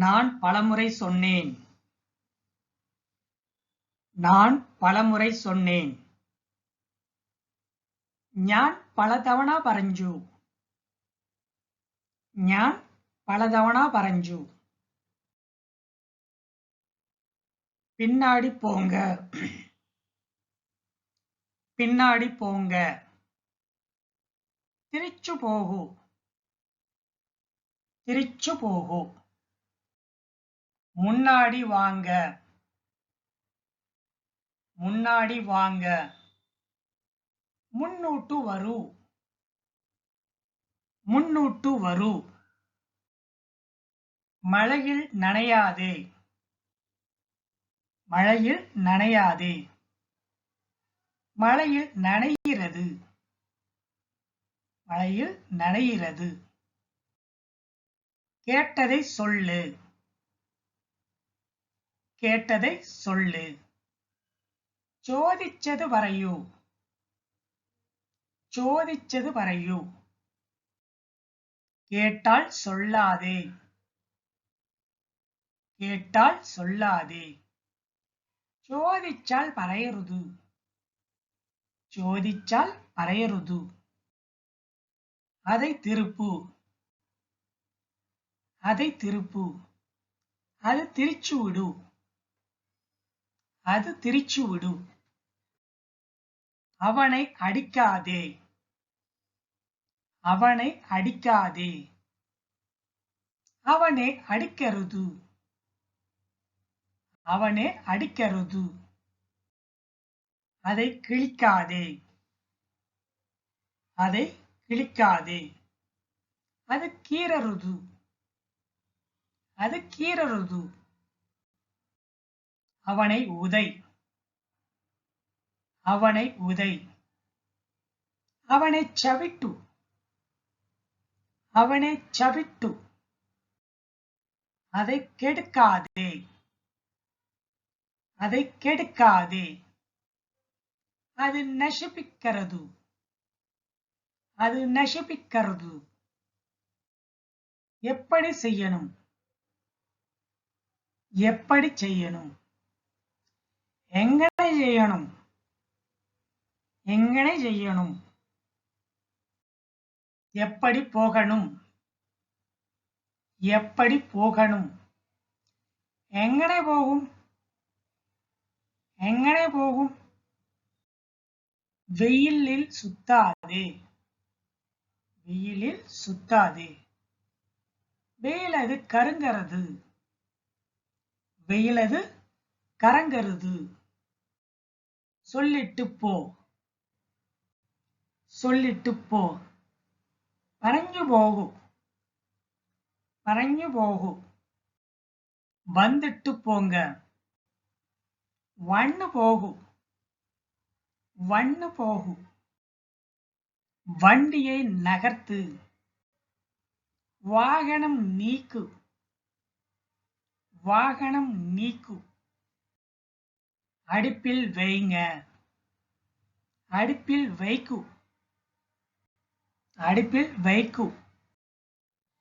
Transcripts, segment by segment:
நான் பலமுறை சொன்னேன். ഞാൻ പലതവണ പറഞ്ഞു. பின்னாடி போங்க. തിരിച്ചു போகு. முன்னாடி வாங்க. முன்னூட்டு வரு. மழையில் நனையாதே. மழையில் நனைகிறது. கேட்டதை சொல்லு. ചോദിച്ചത് പറയൂ. கேட்டால் சொல்லாதே. ചോദിച്ചാൽ പറയരുത്. அதை திருப்பு. அது திரிச்சு விடு. அவனை அடிக்காதே. அவனே அடிக்கிறது. அதை கிழிக்காதே. அது கீறருது. அவனை உதை. அவனை சவிட்டு. அதை கெடுக்காதே. அது நசிப்பிக்கிறது. எப்படி செய்யணும். எங்கனை செய்யணும். எப்படி போகணும். எங்கனை போகும். வெயிலில் சுத்தாதே. வெயில் அது கரங்கருது. சொல்லிட்டு போ. பறஞ்சு போகு. வந்துட்டு போங்க. வண்ணு போகு. வண்டியை நகர்த்து. வாகனம் நீக்கு. அடுப்பில் வைக்கு.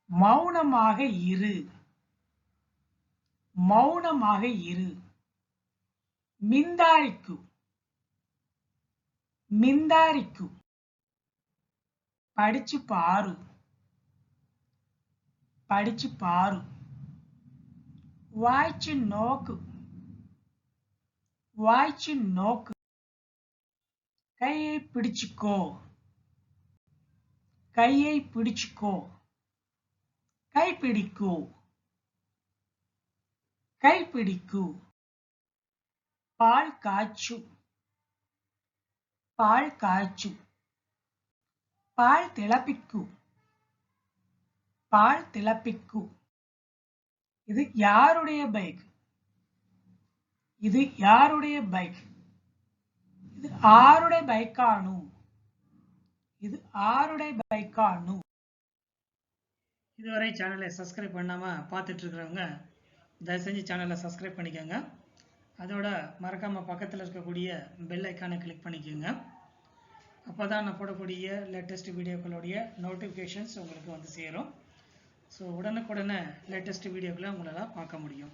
மௌனமாக இரு. மிந்தாரிக்கு. படிச்சு பாரு. வாய்ச்சு நோக்கு. கையை பிடிச்சுக்கோ. கைப்பிடிக்கு. பால் காய்ச்சு. பால் திளப்பிக்கு. இது யாருடைய பைக். இது ஆருடைய பைக்கானு. இதுவரை சேனலை சப்ஸ்கிரைப் பண்ணாம பார்த்துட்டு இருக்கிறவங்க தயவு செஞ்சு சேனலை சப்ஸ்கிரைப் பண்ணிக்கோங்க. அதோட மறக்காம பக்கத்தில் இருக்கக்கூடிய பெல் ஐக்கானை கிளிக் பண்ணிக்கோங்க. அப்போ தான் நான் போடக்கூடிய லேட்டஸ்ட் வீடியோக்களுடைய நோட்டிஃபிகேஷன்ஸ் உங்களுக்கு வந்து சேரும். ஸோ உடனுக்குடனே லேட்டஸ்ட் வீடியோக்களை உங்களால் பார்க்க முடியும்.